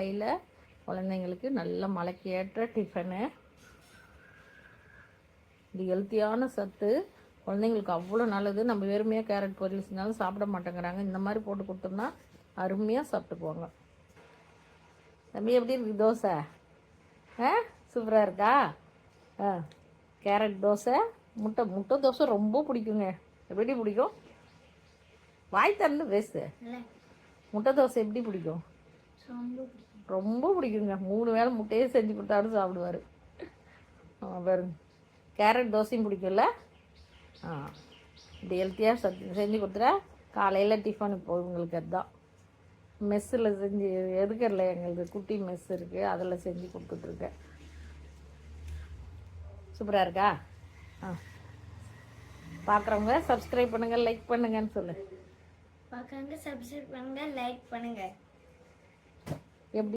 காலையில் குழந்தைங்களுக்கு நல்ல மலைக்கு ஏற்ற டிஃபனு. இது ஹெல்த்தியான சத்து, குழந்தைங்களுக்கு அவ்வளோ நல்லது. நம்ம வெறுமையாக கேரட் பொரியல் செஞ்சாலும் சாப்பிட மாட்டேங்கிறாங்க. இந்த மாதிரி போட்டு கொடுத்தோம்னா அருமையாக சாப்பிட்டுக்குவாங்க. தம்பி எப்படி இருக்குது தோசை? சூப்பராக இருக்கா? கேரட் தோசை, முட்டை தோசை ரொம்ப பிடிக்குங்க. எப்படி பிடிக்கும்? வாய் திறந்து பேசு. முட்டை தோசை எப்படி பிடிக்கும்? ரொம்ப பிடிக்குங்க. 3 வேளை முட்டையே செஞ்சு கொடுத்தாலும் சாப்பிடுவார். பாருங்க, கேரட் தோசையும் பிடிக்கும்ல. இப்படி ஹெல்த்தியாக செஞ்சு கொடுத்துட்டா காலையில் டிஃபனுக்கு உங்களுக்கு அதுதான். மெஸ்ஸில் செஞ்சு எதுக்கரில் எங்களுக்கு குட்டி மெஸ் இருக்குது, அதில் செஞ்சு கொடுத்துட்ருக்கேன். சூப்பராக இருக்கா? பார்க்குறவங்க சப்ஸ்கிரைப் பண்ணுங்கள், லைக் பண்ணுங்கன்னு சொல்லு. பார்க்குறவங்க சப்ஸ்கிரைப் பண்ணுங்கள், லைக் பண்ணுங்கள்.